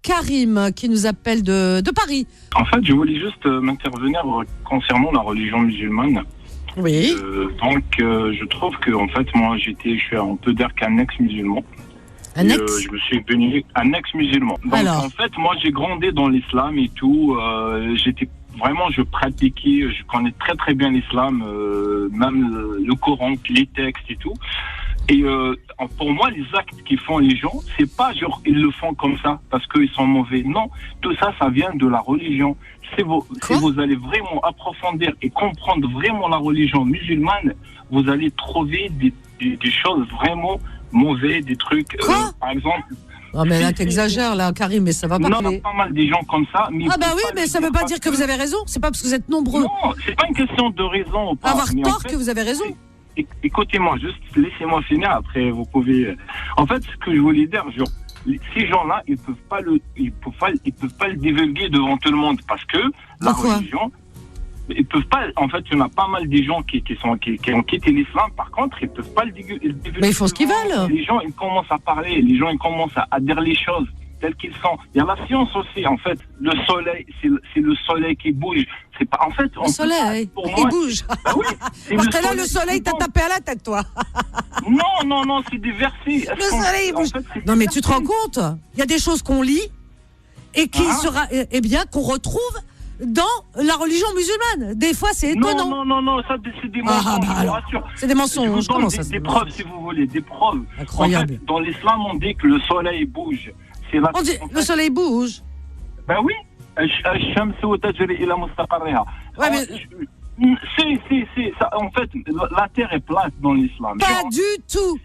Karim qui nous appelle de Paris. En fait, je voulais juste m'intervenir concernant la religion musulmane. Oui. Je trouve que, en fait, moi, je suis un peu d'air qu'un ex-musulman. Je me suis devenu un ex-musulman. Donc, alors, en fait, moi, j'ai grandi dans l'islam et tout. Je pratiquais, je connais très très bien l'islam, même le Coran, les textes et tout. Et pour moi, les actes qu'ils font les gens, c'est pas genre ils le font comme ça parce qu'ils sont mauvais. Non, tout ça, ça vient de la religion. Si vous allez vraiment approfondir et comprendre vraiment la religion musulmane, vous allez trouver des choses vraiment mauvaises, des trucs. Par exemple. Oh mais là t'exagères là, Karim, mais ça va pas. Non, il y a pas mal des gens comme ça. Mais mais ça veut pas dire que vous avez raison. C'est pas parce que vous êtes nombreux. Non, c'est pas une question de raison ou pas. Avoir tort que vous avez raison. Écoutez-moi, juste laissez-moi finir. Après, vous pouvez. En fait, ce que je voulais dire, ces gens-là, ils peuvent pas le divulguer devant tout le monde parce que la religion. Ils peuvent pas. En fait, il y en a pas mal des gens qui ont quitté l'islam. Par contre, ils peuvent pas le divulguer. Mais ils font ce qu'ils veulent. Les gens, ils commencent à parler. Les gens, ils commencent à dire les choses telles qu'ils sont. Il y a la science aussi. En fait, le soleil, c'est le soleil qui bouge. C'est pas. En fait, le soleil, il bouge. Bah oui, parce que là, le soleil t'a tapé à la tête, toi. Non, c'est des versets. Le soleil bouge. En fait, non, mais tu te rends compte? Il y a des choses qu'on lit et qui qu'on retrouve dans la religion musulmane. Des fois, c'est étonnant. Non, ça, c'est des mensonges, je vous rassure. C'est des mensonges. Je vous donne des preuves, si vous voulez, des preuves. Incroyable. En fait, dans l'islam, on dit que le soleil bouge. On dit le soleil bouge. Ben oui. Ouais, mais ça, en fait, la terre est plate dans l'islam. Pas du tout.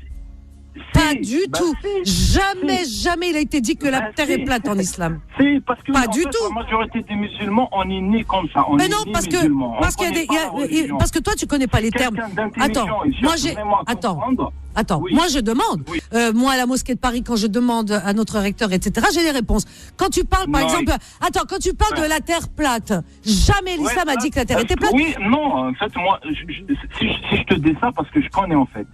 Pas du tout. Jamais il a été dit que la terre est plate en islam. C'est parce que pas du tout. La majorité des musulmans, on est né comme ça. Mais non, parce que toi tu connais pas les termes. Attends, moi je demande. Oui. Moi à la mosquée de Paris, quand je demande à notre recteur, etc., j'ai des réponses. Quand tu parles, par exemple, quand tu parles de la terre plate, jamais l'islam a dit que la terre était plate. Oui, non, en fait, moi, si je te dis ça, parce que je connais en fait.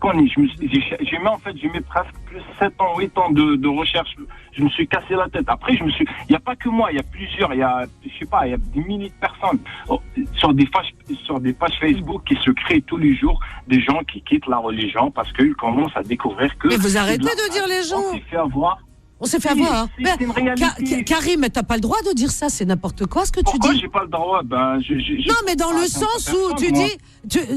J'ai mis presque plus 7 ans, 8 ans de recherche. Je me suis cassé la tête. Après, il n'y a pas que moi, il y a plusieurs, il y a des milliers de personnes sur des pages Facebook qui se créent tous les jours, des gens qui quittent la religion parce qu'ils commencent à découvrir que... Mais vous arrêtez de dire les gens. On s'est fait avoir. C'est une réalité. Karim, t'as pas le droit de dire ça, c'est n'importe quoi ce que tu dis. Pourquoi j'ai pas le droit? Non, mais dans le sens où tu dis,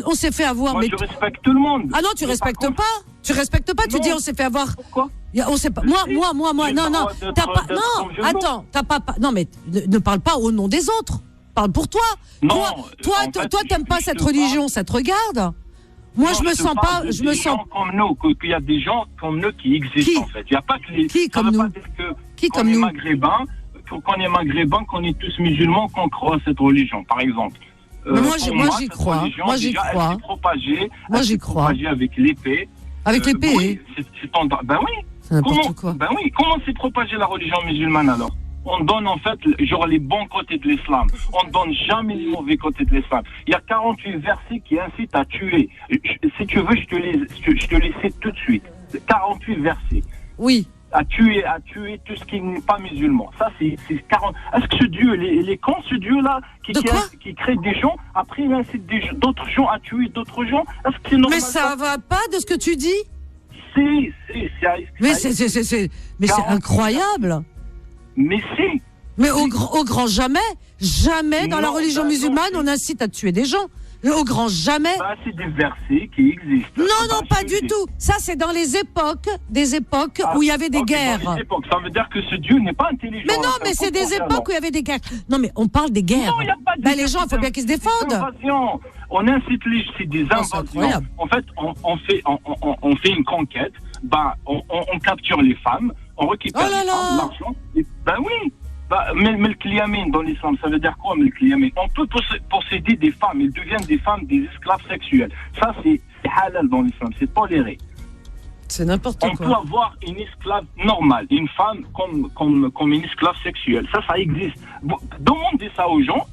on s'est fait avoir. Moi, je respecte tout le monde. Ah non, tu respectes pas. Tu respectes pas. Tu dis, on s'est fait avoir. Pourquoi? On sait pas. Moi. Non. T'as pas. Non. Attends. T'as pas. Non, mais ne parle pas au nom des autres. Parle pour toi. Non. Toi, t'aimes pas cette religion, ça te regarde. Moi, je me sens pas. Je me sens. Comme nous, qu'il y a des gens comme nous qui existent en fait. Il y a pas que les. Qui comme nous? Qui comme nous? Qu'on est maghrébins, qu'on est tous musulmans, qu'on croit à cette religion, par exemple. Moi, j'y crois. Moi, j'y crois. Moi, j'y crois. Propagée avec l'épée. Avec l'épée. Oui, ben oui. C'est n'importe quoi. Ben oui. Comment s'est propagée la religion musulmane alors? On donne en fait genre les bons côtés de l'islam. On ne donne jamais les mauvais côtés de l'islam. Il y a 48 versets qui incitent à tuer. Si tu veux, je te les cite tout de suite. 48 versets. Oui. À tuer tout ce qui n'est pas musulman. Ça, c'est 40. Est-ce que ce Dieu, il est con, ce Dieu-là, qui crée des gens, après il incite d'autres gens à tuer d'autres gens? Est-ce que c'est normal? Mais ça va pas de ce que tu dis? Mais c'est incroyable. Mais si. Mais au grand jamais dans la religion musulmane, on incite à tuer des gens. Au grand jamais. Ça, c'est des versets qui existent. Non, pas du tout. Ça, c'est dans des époques où il y avait des guerres. Dans les époques. Ça veut dire que ce Dieu n'est pas intelligent. Mais non, mais c'est des époques où il y avait des guerres. Non, mais on parle des guerres. Non, il n'y a pas de guerre. Les gens, il faut bien qu'ils se défendent. On incite c'est des invasions. En fait, on fait une conquête. On capture les femmes. On récupère les femmes, l'argent. Ben oui. Mais le kliyamin dans l'islam, ça veut dire quoi, le kliyamin? On peut posséder des femmes, elles deviennent des femmes, des esclaves sexuels. Ça, c'est halal dans l'islam, c'est toléré. C'est n'importe quoi. On peut avoir une esclave normale, une femme comme une esclave sexuelle. Ça existe. Demandez ça aux gens,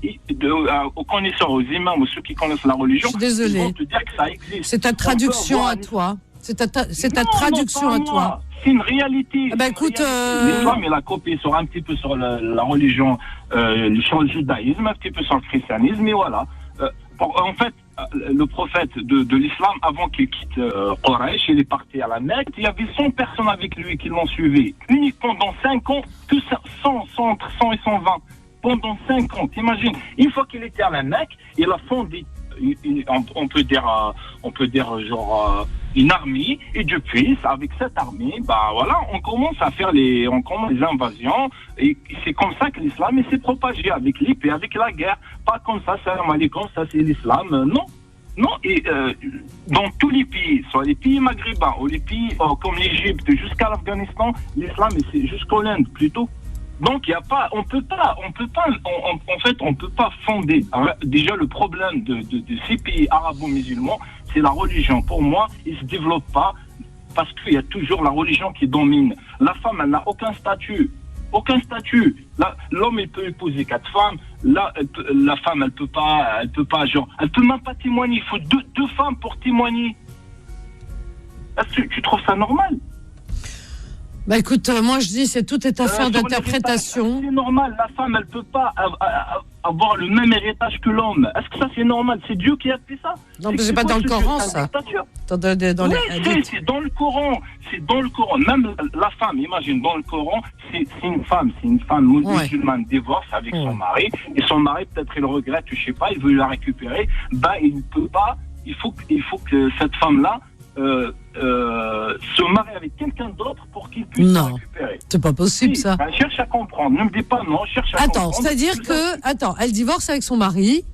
aux connaisseurs, aux imams, aux ceux qui connaissent la religion. Je suis désolée. Ils vont te dire que ça existe. C'est ta traduction à toi. C'est ta traduction non, à moi. toi. C'est une réalité. Écoute, l'islam, il a copié sur un petit peu sur la religion, sur le judaïsme, un petit peu sur le christianisme, et voilà. En fait, le prophète de l'islam, avant qu'il quitte Quraysh, il est parti à la Mecque. Il y avait 100 personnes avec lui qui l'ont suivi. Uniquement pendant 5 ans, tout ça, 100, entre 100 et 120. Pendant 5 ans, t'imagines. Une fois qu'il était à la Mecque, il a fondé, on peut dire genre une armée, et depuis, avec cette armée, voilà, on commence à faire les invasions, et c'est comme ça que l'islam s'est propagé, avec l'épée, avec la guerre, pas comme ça, salam alaikum, ça c'est l'islam, non, et dans tous les pays, soit les pays maghrébins, ou les pays comme l'Égypte, jusqu'à l'Afghanistan, l'islam, c'est jusqu'au l'Inde plutôt. Donc il y a pas, on peut pas fonder. Alors, déjà le problème de ces pays arabo-musulmans, c'est la religion. Pour moi, ils se développent pas parce qu'il y a toujours la religion qui domine. La femme, elle n'a aucun statut. L'homme, il peut épouser 4 femmes. La femme, elle peut pas, genre, elle peut même pas témoigner. Il faut deux femmes pour témoigner. Est-ce que tu trouves ça normal? Écoute, moi je dis c'est tout est affaire d'interprétation. C'est normal, la femme elle peut pas avoir le même héritage que l'homme. Est-ce que ça c'est normal? C'est Dieu qui a fait ça? Non, mais c'est pas dans le Coran ça. C'est dans le Coran. C'est dans le Coran. Même la femme, imagine, dans le Coran, c'est une femme musulmane divorce avec son mari, et son mari peut-être il regrette, je sais pas, il veut la récupérer. Il ne peut pas. Il faut que cette femme-là se marier avec quelqu'un d'autre pour qu'il puisse la récupérer. C'est pas possible ça. Cherche à comprendre, ne me dis pas non, cherche à comprendre. C'est-à-dire elle divorce avec son mari.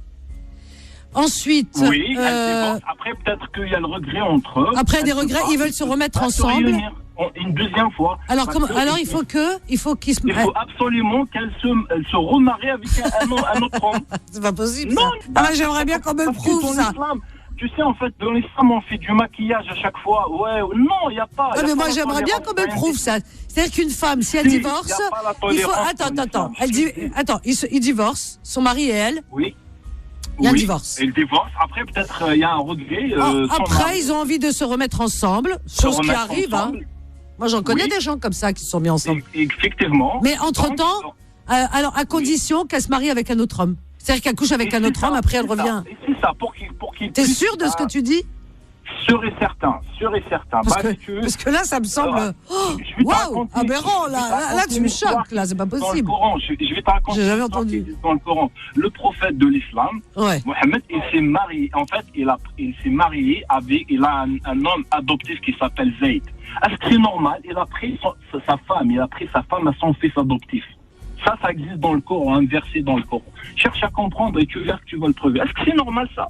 Ensuite, elle divorce. Après peut-être qu'il y a le regret entre eux. Après des regrets, ils veulent se remettre ensemble. Une deuxième fois. Alors il faut absolument qu'elle se remarie avec un autre homme. C'est pas possible. Non, j'aimerais bien qu'on me prouve ça. Tu sais, en fait, dans l'islam, on fait du maquillage à chaque fois. Non, il n'y a pas. Mais moi, j'aimerais bien qu'on me prouve ça. C'est-à-dire qu'une femme, si elle divorce, il faut. Attends. Il divorce, son mari et elle. Oui. Il y a un divorce. Elle divorce. Après, peut-être, il y a un regret. Après, ils ont envie de se remettre ensemble, chose qui arrive. Moi, j'en connais des gens comme ça qui se sont mis ensemble. Effectivement. Mais entre-temps, alors, à condition qu'elle se marie avec un autre homme. C'est-à-dire qu'elle couche avec un autre homme, après elle revient. C'est ça, pour qu'il T'es sûr de ce que tu dis? Sûr et certain. Parce que là, ça me semble waouh, aberrant. Là, tu me choques. Là, c'est pas possible. Dans le Coran, je vais te raconter. J'ai jamais entendu. Dans le Coran, le prophète de l'islam, Mohammed, il s'est marié. En fait, il s'est marié avec. Il a un homme adoptif qui s'appelle Zayd. Est-ce que c'est normal? Il a pris sa femme à son fils adoptif. Ça existe dans le Coran, un verset dans le Coran. Cherche à comprendre et tu verras que tu vas le trouver. Est-ce que c'est normal ça?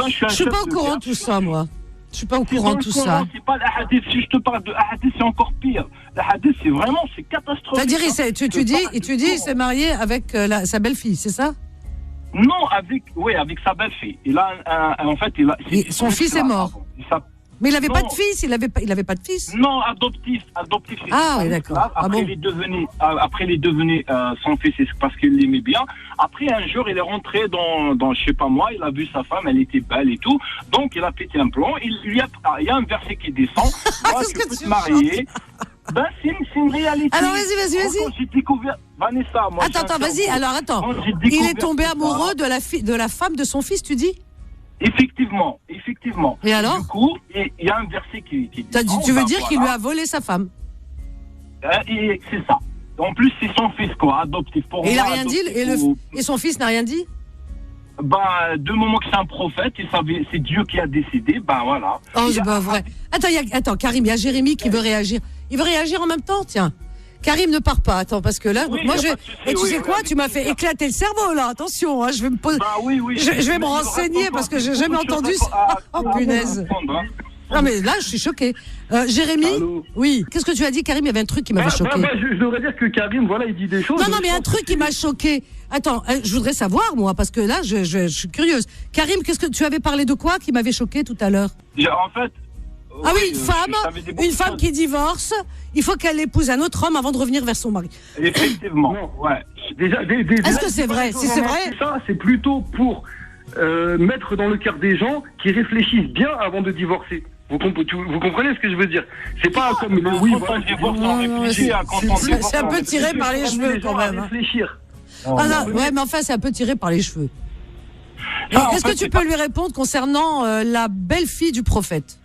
Je suis pas au courant de tout ça, moi. Je suis pas au courant de tout ça. C'est pas l'ahadith. Si je te parle de hadith, c'est encore pire. L'ahadith, c'est catastrophique. C'est-à-dire, tu dis, il s'est marié avec sa belle-fille, c'est ça? Non, avec sa belle-fille. Son fils est mort. Mais il n'avait pas de fils, il avait pas de fils. Non, adoptif. Ah oui, d'accord. Après, il est devenu son fils parce qu'il l'aimait bien. Après, un jour, il est rentré dans je sais pas moi, il a vu sa femme, elle était belle et tout. Donc, il a pété un plomb. Il y a un verset qui descend. Moi, tu peux te marier. C'est une réalité. Alors, vas-y. Quand j'ai découvert Vanessa, moi. Attends, vas-y. Alors, attends. Il est tombé amoureux de la femme de son fils, tu dis? Effectivement. Et alors? Du coup, il y a un verset qui dit. Tu veux dire qu'il lui a volé sa femme? C'est ça. En plus, c'est son fils, quoi, adoptif. Pour et il moi, n'a rien dit? Et son fils n'a rien dit? De moment que c'est un prophète, c'est Dieu qui a décidé, voilà. Oh, c'est pas vrai. Attends, Karim, il y a Jérémy qui veut réagir. Il veut réagir en même temps, tiens. Karim ne part pas, attends, parce que là, moi je vais. Et tu sais quoi, tu m'as fait éclater le cerveau là, attention, hein, je vais me poser. Je vais me renseigner parce que j'ai jamais entendu ça. Oh punaise. Non mais là, je suis choquée. Jérémy, oui, qu'est-ce que tu as dit, Karim? Il y avait un truc qui m'avait choqué. Je devrais dire que Karim, voilà, il dit des choses. Non, mais un truc qui m'a choqué. Attends, je voudrais savoir, moi, parce que là, je suis curieuse. Karim, qu'est-ce que tu avais parlé de quoi qui m'avait choqué tout à l'heure? En fait. Une femme qui divorce, il faut qu'elle épouse un autre homme avant de revenir vers son mari. Effectivement, ouais. Est-ce que c'est vrai? Si c'est vrai, ça, c'est plutôt pour mettre dans le cœur des gens qui réfléchissent bien avant de divorcer. Vous comprenez ce que je veux dire? C'est pas comme c'est un peu tiré par les cheveux quand même. Réfléchir. Ah non, ouais, mais enfin, c'est un peu tiré par les cheveux. Est-ce que tu peux lui répondre concernant la belle-fille du prophète?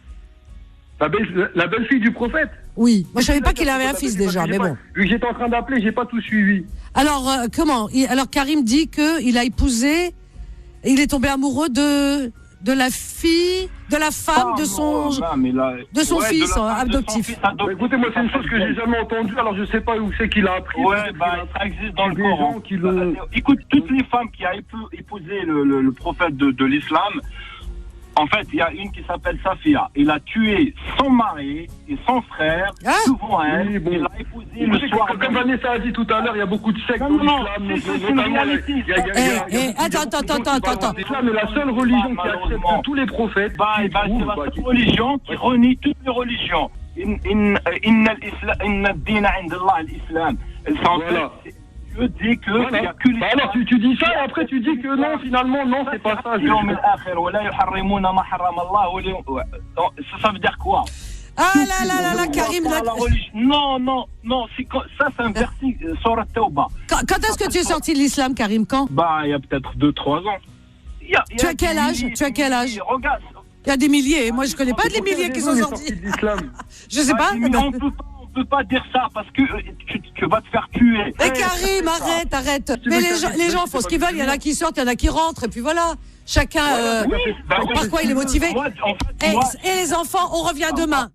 La belle-fille du prophèt? Oui. Moi, je savais pas qu'il avait un fils déjà, mais bon. Vu que j'étais en train d'appeler, j'ai pas tout suivi. Alors, comment? Alors, Karim dit qu'il a épousé, il est tombé amoureux de la fille, de la femme de son fils adoptif. Écoutez, moi, c'est une chose que j'ai jamais entendue, alors je sais pas où c'est qu'il a appris. Ouais, ça existe dans le Coran. Écoute, toutes les femmes qui ont épousé le prophète de l'islam, en fait, il y a une qui s'appelle Safia. Il a tué son mari et son frère devant elle. Oui, il a épousé le soir. Comme Vanessa a dit tout à l'heure, il y a beaucoup de sectes dans l'islam. Attends. L'islam est la seule religion qui accepte tous les prophètes. C'est la seule religion qui renie toutes les religions. Inna ad-dina 'inda Allah al-Islam. Dieu dit que il y a que les alors tu dis ça et après tu dis que non, finalement non, c'est pas ça. Ça veut dire quoi? Ah là, Karim. Non, ça c'est un verset sur la Tauba. Quand est-ce que tu es sorti de l'islam, Karim? Quand? Il y a peut-être 2-3 ans. Tu as quel âge? Regarde. Il y a des milliers. Moi, je connais pas des milliers qui sont sortis de l'islam. Je sais pas. On peut pas dire ça parce que tu vas te faire tuer. Mais Karim, arrête. Mais les gens font ce qu'ils veulent. Il y en a qui sortent, il y en a qui rentrent, et puis voilà. Chacun, par quoi il est motivé. Et les enfants, on revient demain.